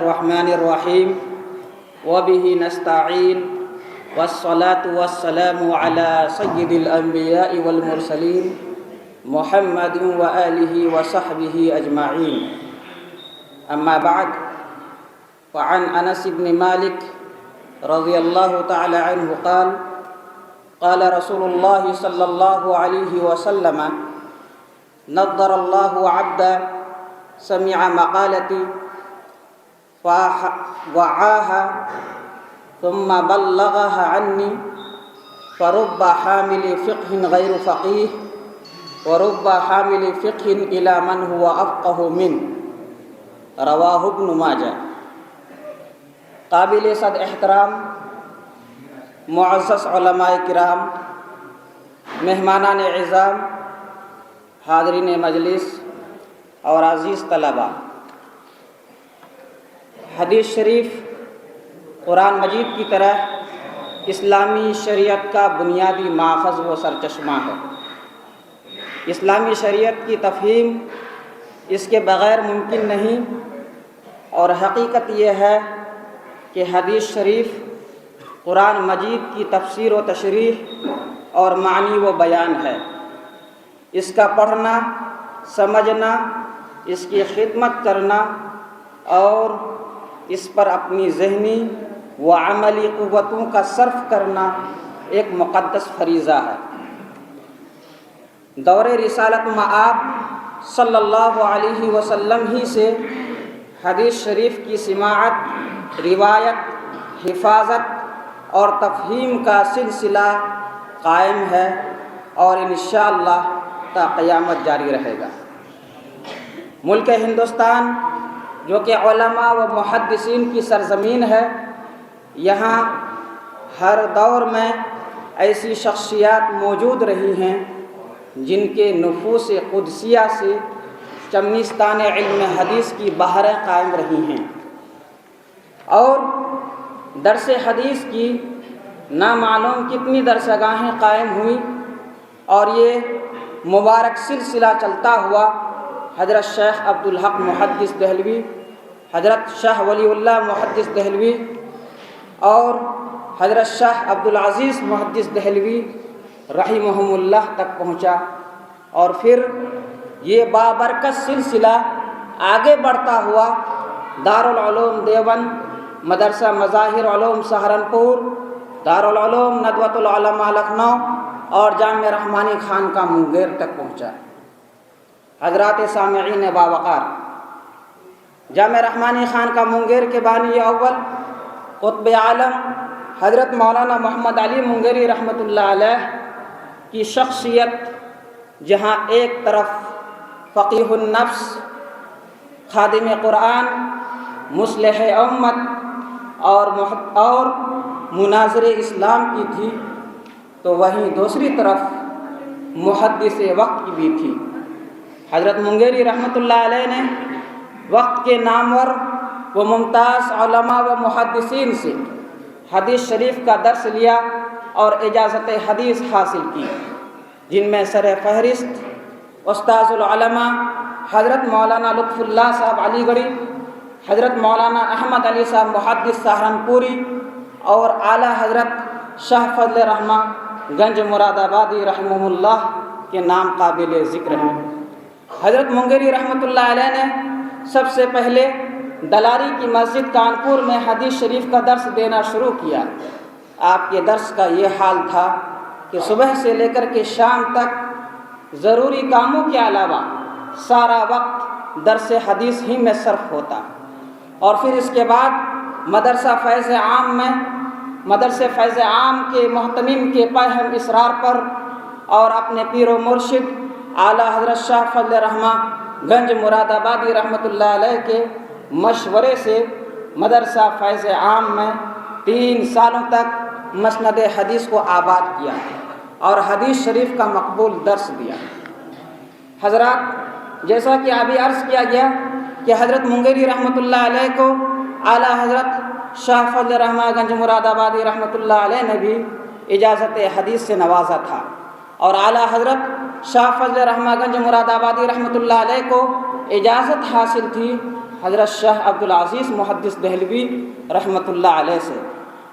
الرحمن الرحیم وبه نستعین والصلاة والسلام على سید الانبیاء والمرسلین محمد وآلہ وصحبہ اجمعین اما بعد فعن انس بن مالک رضی اللہ تعالی عنہ قال قال رسول اللہ صلی اللہ علیہ وسلم نضر اللہ عبدا سمع مقالتی وعاها ثم بلغها عني فرب حامل فقه غير فقيه ورب حامل فقه إلى من هو أفقه منه رواہ ابن ماجہ۔ قابل صد احترام معزز علماء کرام، مہمانان اعظام، حاضرین مجلس اور عزیز طلباء، حدیث شریف قرآن مجید کی طرح اسلامی شریعت کا بنیادی ماخذ و سرچشمہ ہے۔ اسلامی شریعت کی تفہیم اس کے بغیر ممکن نہیں، اور حقیقت یہ ہے کہ حدیث شریف قرآن مجید کی تفسیر و تشریح اور معنی و بیان ہے۔ اس کا پڑھنا، سمجھنا، اس کی خدمت کرنا اور اس پر اپنی ذہنی و عملی قوتوں کا صرف کرنا ایک مقدس فریضہ ہے۔ دور رسالت مآب صلی اللہ علیہ وسلم ہی سے حدیث شریف کی سماعت، روایت، حفاظت اور تفہیم کا سلسلہ قائم ہے اور انشاءاللہ تا قیامت جاری رہے گا۔ ملک ہندوستان جو کہ علماء و محدثین کی سرزمین ہے، یہاں ہر دور میں ایسی شخصیات موجود رہی ہیں جن کے نفوس قدسیہ سے چمنستان علم حدیث کی بہاریں قائم رہی ہیں، اور درس حدیث کی نامعلوم کتنی درسگاہیں قائم ہوئیں، اور یہ مبارک سلسلہ چلتا ہوا حضرت شیخ عبدالحق محدث دہلوی، حضرت شاہ ولی اللہ محدث دہلوی اور حضرت شاہ عبدالعزیز محدث دہلوی رحمہم اللہ تک پہنچا، اور پھر یہ بابرکت سلسلہ آگے بڑھتا ہوا دارالعلوم دیوبند، مدرسہ مظاہر علوم سہارنپور، دارالعلوم ندوۃ العلماء لکھنؤ اور جامعہ رحمانی خانقاہ منگیر تک پہنچا۔ حضرات سامعین باوقار، جامعہ رحمانی خانقاہ منگیر کے بانی اول قطب عالم حضرت مولانا محمد علی منگیری رحمۃ اللہ علیہ کی شخصیت جہاں ایک طرف فقیہ النفس، خادم قرآن، مصلح امت اور مناظر اسلام کی تھی، تو وہیں دوسری طرف محدث وقت کی بھی تھی۔ حضرت منگیری رحمۃ اللہ علیہ نے وقت کے نامور و ممتاز علماء و محدثین سے حدیث شریف کا درس لیا اور اجازت حدیث حاصل کی، جن میں سر فہرست استاذ العلماء حضرت مولانا لطف اللہ صاحب علی گڑھی، حضرت مولانا احمد علی صاحب محدث سہارنپوری اور اعلیٰ حضرت شاہ فضل رحمٰ گنج مراد آبادی رحمہ اللہ کے نام قابل ذکر ہیں۔ حضرت منگیری رحمۃ اللہ علیہ نے سب سے پہلے دلاری کی مسجد کانپور میں حدیث شریف کا درس دینا شروع کیا۔ آپ کے درس کا یہ حال تھا کہ صبح سے لے کر کے شام تک ضروری کاموں کے علاوہ سارا وقت درس حدیث ہی میں صرف ہوتا، اور پھر اس کے بعد مدرسہ فیض عام کے محتمم کے پہم اصرار پر اور اپنے پیر و مرشد اعلیٰ حضرت شاہ فضل رحمٰ گنج مراد آبادی رحمۃ اللہ علیہ کے مشورے سے مدرسہ فیض عام میں 3 سالوں تک مسند حدیث کو آباد کیا اور حدیث شریف کا مقبول درس دیا۔ حضرات، جیسا کہ ابھی عرض کیا گیا کہ حضرت منگیری رحمۃ اللہ علیہ کو اعلیٰ حضرت شاہ فضل رحمٰ گنج مراد آبادی رحمۃ اللہ علیہ نے بھی اجازت حدیث سے نوازا تھا، اور اعلیٰ حضرت شاہ فضل رحمہ گنج مراد آبادی رحمۃ اللہ علیہ کو اجازت حاصل تھی حضرت شاہ عبدالعزیز محدث دہلوی رحمۃ اللہ علیہ سے۔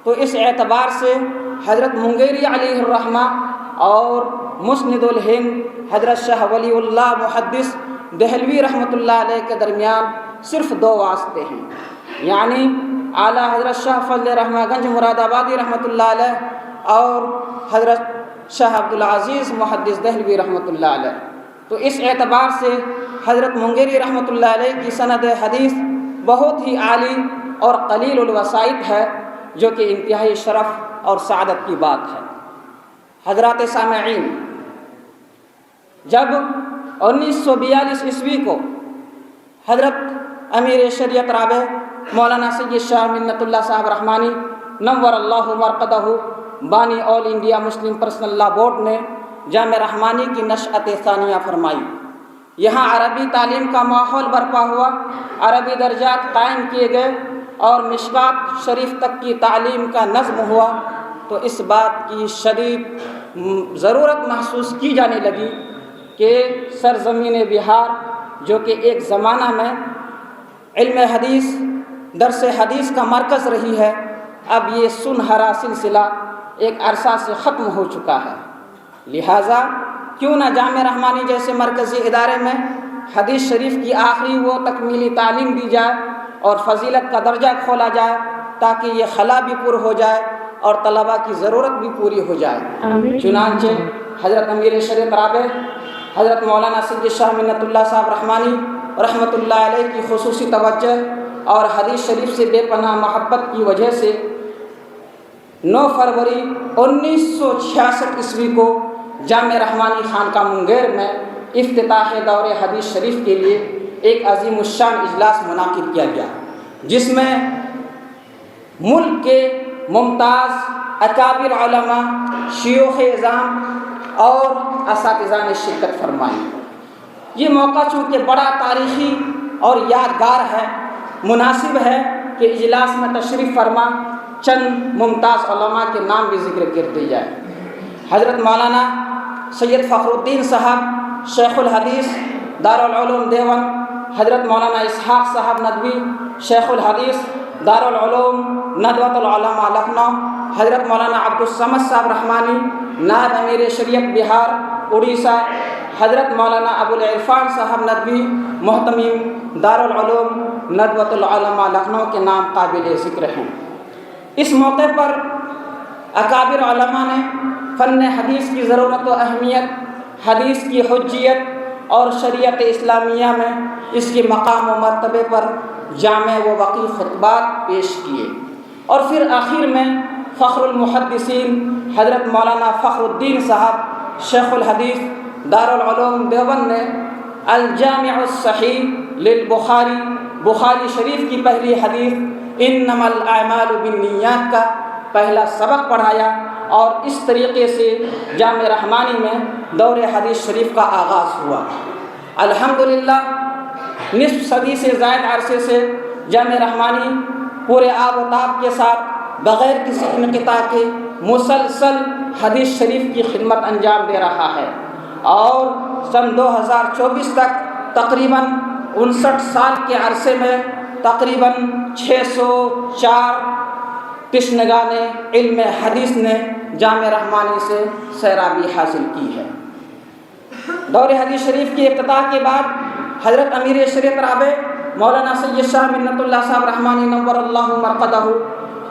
تو اس اعتبار سے حضرت منگیری علیہ الرحمہ اور مسند الہند حضرت شاہ ولی اللہ محدث دہلوی رحمۃ اللہ علیہ کے درمیان صرف 2 واسطے ہیں، یعنی اعلیٰ حضرت شاہ فضل رحمہ گنج مراد آبادی رحمۃ اللہ علیہ اور حضرت شاہ عبدالعزیز محدث دہلوی رحمۃ اللہ علیہ۔ تو اس اعتبار سے حضرت منگیری رحمۃ اللہ علیہ کی سند حدیث بہت ہی عالی اور قلیل الوسائط ہے، جو کہ انتہائی شرف اور سعادت کی بات ہے۔ حضرات سامعین، جب 1942 عیسوی کو حضرت امیر شریعت رابع مولانا سید شاہ منت اللہ صاحب رحمانی نور اللہ مرقدہ بانی آل انڈیا مسلم پرسنل لا بورڈ نے جامع رحمانی کی نشأت ثانیہ فرمائی، یہاں عربی تعلیم کا ماحول برپا ہوا، عربی درجات قائم کیے گئے اور مشکات شریف تک کی تعلیم کا نظم ہوا، تو اس بات کی شدید ضرورت محسوس کی جانے لگی کہ سرزمین بہار، جو کہ ایک زمانہ میں علم حدیث درس حدیث کا مرکز رہی ہے، اب یہ سنہرا سلسلہ ایک عرصہ سے ختم ہو چکا ہے۔ لہٰذا کیوں نہ جامع رحمانی جیسے مرکزی ادارے میں حدیث شریف کی آخری و تکمیلی تعلیم دی جائے اور فضیلت کا درجہ کھولا جائے، تاکہ یہ خلا بھی پر ہو جائے اور طلباء کی ضرورت بھی پوری ہو جائے۔ چنانچہ حضرت امیر شریعت رابع حضرت مولانا سید شاہ منت اللہ صاحب رحمانی رحمۃ اللہ علیہ کی خصوصی توجہ اور حدیث شریف سے بے پناہ محبت کی وجہ سے 9 فروری 1966 عیسوی کو جامع رحمانی خانقاہ منگیر میں افتتاح دور حدیث شریف کے لیے ایک عظیم الشان اجلاس منعقد کیا گیا، جس میں ملک کے ممتاز اکابر علماء، شیوخ اعظام اور اساتذہ نے شرکت فرمائی۔ یہ موقع چونکہ بڑا تاریخی اور یادگار ہے، مناسب ہے کہ اجلاس میں تشریف فرما چند ممتاز علماء کے نام بھی ذکر کر دی جائے۔ حضرت مولانا سید فخر الدین صاحب شیخ الحدیث دارالعلوم دیوبند، حضرت مولانا اسحاق صاحب ندوی شیخ الحدیث دارالعلوم ندوۃ العلماء لکھنؤ، حضرت مولانا عبدالصمد صاحب رحمانی نائب امیر شریعت بہار اڑیسہ، حضرت مولانا ابوالعرفان صاحب ندوی محتمیم دارالعلوم ندوۃ العلماء لکھنؤ کے نام قابل ذکر ہیں۔ اس موقع پر اکابر علماء نے فن حدیث کی ضرورت و اہمیت، حدیث کی حجیت اور شریعت اسلامیہ میں اس کے مقام و مرتبے پر جامع و وقیح خطبات پیش کیے، اور پھر آخر میں فخر المحدثین حضرت مولانا فخر الدین صاحب شیخ الحدیث دارالعلوم دیوبند نے الجامع الصحیح للبخاری، بخاری شریف کی پہلی حدیث انما الاعمال بالنیات کا پہلا سبق پڑھایا، اور اس طریقے سے جامع رحمانی میں دور حدیث شریف کا آغاز ہوا۔ الحمدللہ نصف صدی سے زائد عرصے سے جامع رحمانی پورے آب و تاب کے ساتھ بغیر کسی انقطاع کے مسلسل حدیث شریف کی خدمت انجام دے رہا ہے، اور سن 2024 تک تقریباً 59 سال کے عرصے میں تقریباً 604 تشنگان علم حدیث نے جامع رحمانی سے سیرابی حاصل کی ہے۔ دور حدیث شریف کی افتتاح کے بعد حضرت امیر شریعت رابع مولانا سید شاہ منت اللہ صاحب رحمانی نور اللہ مرقدہ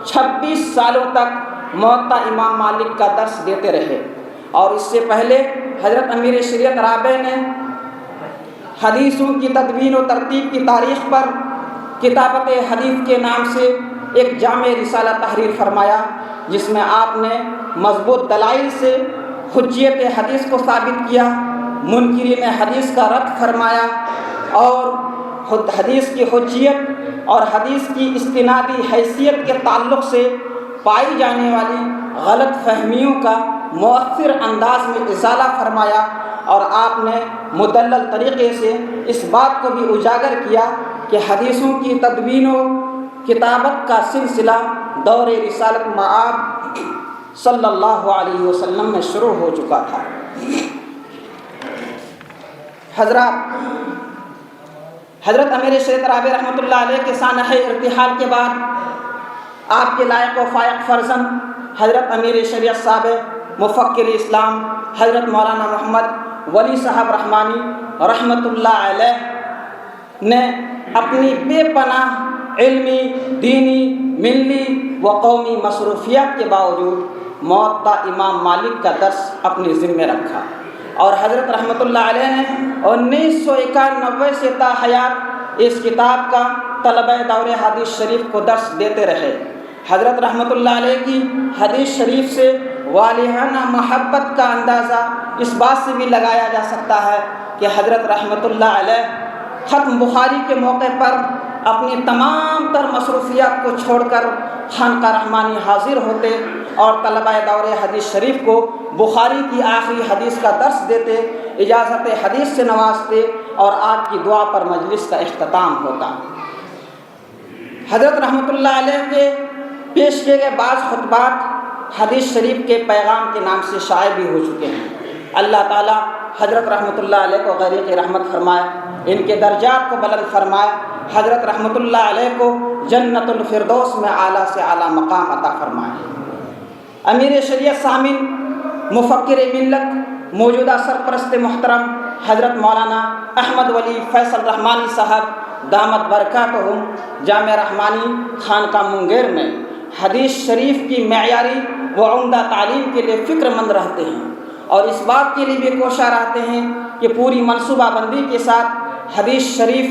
26 سالوں تک موطا امام مالک کا درس دیتے رہے، اور اس سے پہلے حضرت امیر شریعت رابع نے حدیثوں کی تدوین و ترتیب کی تاریخ پر کتابت حدیث کے نام سے ایک جامع رسالہ تحریر فرمایا، جس میں آپ نے مضبوط دلائل سے حجیت حدیث کو ثابت کیا، منکرین حدیث کا رد فرمایا، اور حدیث کی حجیت اور حدیث کی استنادی حیثیت کے تعلق سے پائی جانے والی غلط فہمیوں کا مؤثر انداز میں ازالہ فرمایا، اور آپ نے مدلل طریقے سے اس بات کو بھی اجاگر کیا کہ حدیثوں کی تدوین و کتابت کا سلسلہ دور رسالت مآب صلی اللہ علیہ وسلم میں شروع ہو چکا تھا۔ حضرت امیر شریعت رابع رحمۃ اللہ علیہ کے سانحہ ارتحال کے بعد آپ کے لائق و فائق فرزند حضرت امیر شریعت صاحب مفکر اسلام حضرت مولانا محمد ولی صاحب رحمانی رحمۃ اللہ علیہ نے اپنی بے پناہ علمی، دینی، ملی و قومی مصروفیات کے باوجود موطا امام مالک کا درس اپنے ذمے رکھا، اور حضرت رحمۃ اللہ علیہ نے 1991 سے تا حیات اس کتاب کا طلبہ دور حدیث شریف کو درس دیتے رہے۔ حضرت رحمۃ اللہ علیہ کی حدیث شریف سے والہانہ محبت کا اندازہ اس بات سے بھی لگایا جا سکتا ہے کہ حضرت رحمۃ اللہ علیہ ختم بخاری کے موقع پر اپنی تمام تر مصروفیات کو چھوڑ کر خانقاہ رحمانی حاضر ہوتے اور طلبہ دور حدیث شریف کو بخاری کی آخری حدیث کا درس دیتے، اجازت حدیث سے نوازتے اور آپ کی دعا پر مجلس کا اختتام ہوتا۔ حضرت رحمۃ اللہ علیہ کے پیش کیے گئے بعض خطبات حدیث شریف کے پیغام کے نام سے شائع بھی ہو چکے ہیں۔ اللہ تعالیٰ حضرت رحمۃ اللہ علیہ کو غریق رحمت فرمائے، ان کے درجات کو بلند فرمائے، حضرت رحمۃ اللہ علیہ کو جنت الفردوس میں اعلیٰ سے اعلیٰ مقام عطا فرمائے۔ امیر شریعت ثامن مفکر ملت موجودہ سرپرست محترم حضرت مولانا احمد ولی فیصل رحمانی صاحب دامت برکاتہم جامع رحمانی خانقاہ منگیر میں حدیث شریف کی معیاری و عمدہ تعلیم کے لیے فکر مند رہتے ہیں، اور اس بات کے لیے بھی کوشاں رہتے ہیں کہ پوری منصوبہ بندی کے ساتھ حدیث شریف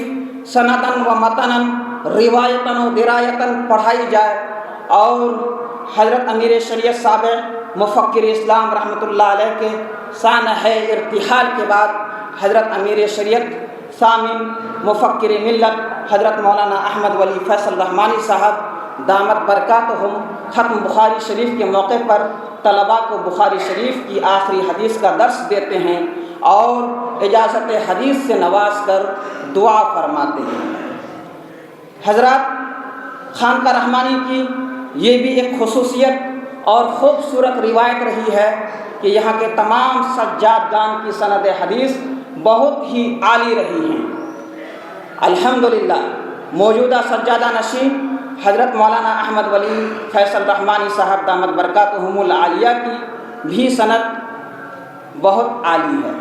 سنداً و متناً، روایتاً و درایتاً پڑھائی جائے، اور حضرت امیر شریعت صاحب مفکر اسلام رحمۃ اللہ علیہ کے سانحہ ارتحال کے بعد حضرت امیر شریعت ثامن مفکر ملت حضرت مولانا احمد ولی فیصل رحمانی صاحب دامت برکاتہم ختم بخاری شریف کے موقع پر طلباء کو بخاری شریف کی آخری حدیث کا درس دیتے ہیں اور اجازت حدیث سے نواز کر دعا فرماتے ہیں۔ حضرات، خانقاہ رحمانی کی یہ بھی ایک خصوصیت اور خوبصورت روایت رہی ہے کہ یہاں کے تمام سجادگان کی سند حدیث بہت ہی عالی رہی ہیں۔ الحمدللہ موجودہ سجادہ نشین حضرت مولانا احمد ولی فیصل رحمانی صاحب دامت برکاتہم العالیہ کی بھی سند بہت عالی ہے۔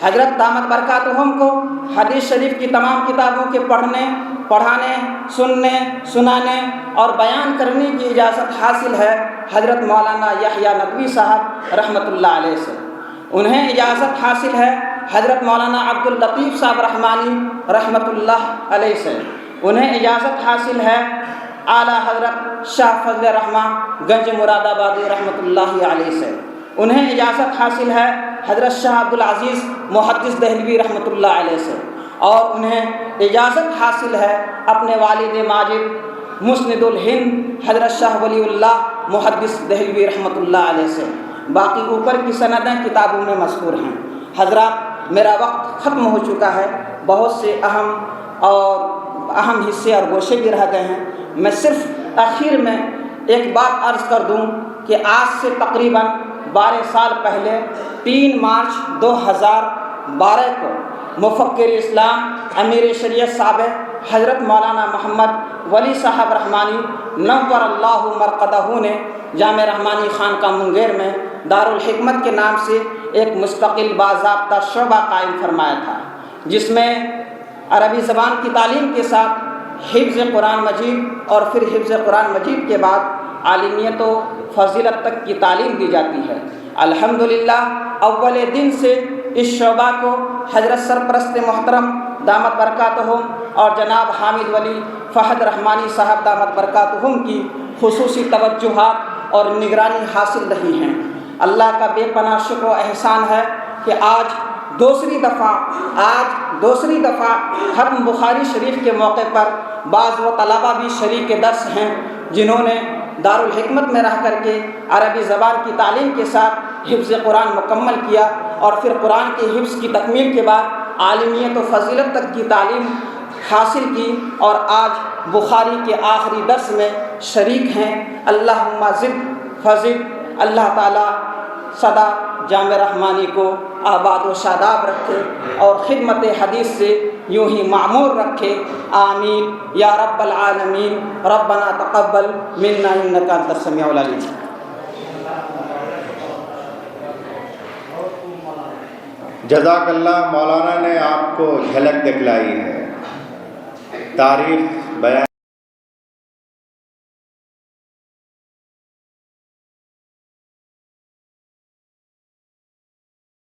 حضرت دامت برکاتہم کو حدیث شریف کی تمام کتابوں کے پڑھنے، پڑھانے، سننے، سنانے اور بیان کرنے کی اجازت حاصل ہے حضرت مولانا یحییٰ ندوی صاحب رحمۃ اللہ علیہ سے۔ انہیں اجازت حاصل ہے حضرت مولانا عبد اللطیف صاحب رحمانی رحمۃ اللہ علیہ سے۔ انہیں اجازت حاصل ہے اعلیٰ حضرت شاہ فضل رحمان گنج مراد آبادی رحمۃ اللہ علیہ سے۔ انہیں اجازت حاصل ہے حضرت شاہ عبدالعزیز محدث دہلوی رحمۃ اللہ علیہ سے، اور انہیں اجازت حاصل ہے اپنے والد ماجد مسند الہند حضرت شاہ ولی اللہ محدث دہلوی رحمۃ اللہ علیہ سے۔ باقی اوپر کی سندیں کتابوں میں مذکور ہیں۔ حضرات، میرا وقت ختم ہو چکا ہے، بہت سے اہم حصے اور گوشے بھی رہ گئے ہیں۔ میں صرف آخر میں ایک بات عرض کر دوں کہ آج سے تقریباً 12 سال پہلے 3 مارچ 2012 کو مفکر اسلام امیر شریعت صاحب حضرت مولانا محمد ولی صاحب رحمانی نور اللہ مرقدہ نے جامع رحمانی خانقاہ منگیر میں دارالحکمت کے نام سے ایک مستقل باضابطہ شعبہ قائم فرمایا تھا، جس میں عربی زبان کی تعلیم کے ساتھ حفظ قرآن مجید اور پھر حفظ قرآن مجید کے بعد عالمیت و فضیلت تک کی تعلیم دی جاتی ہے۔ الحمدللہ اول دن سے اس شعبہ کو حضرت سرپرست محترم دامت برکاتہم اور جناب حامد ولی فہد رحمانی صاحب دامت برکاتہم کی خصوصی توجہات اور نگرانی حاصل رہی ہیں۔ اللہ کا بے پناہ شکر و احسان ہے کہ آج دوسری دفعہ ختم بخاری شریف کے موقع پر بعض وہ طلباء بھی شریک درس ہیں جنہوں نے دارالحکمت میں رہ کر کے عربی زبان کی تعلیم کے ساتھ حفظ قرآن مکمل کیا، اور پھر قرآن کے حفظ کی تکمیل کے بعد عالمیت و فضیلت تک کی تعلیم حاصل کی، اور آج بخاری کے آخری درس میں شریک ہیں۔ اللہم زد فزد۔ اللہ تعالیٰ سدا جامع رحمانی کو آباد و شاداب رکھے اور خدمت حدیث سے یوں ہی معمور رکھے. آمین یا رب العالمین. ربنا تقبل منا انک انت السمیع العلیم. جزاک اللہ. مولانا نے آپ کو جھلک دکھلائی ہے. تاریخ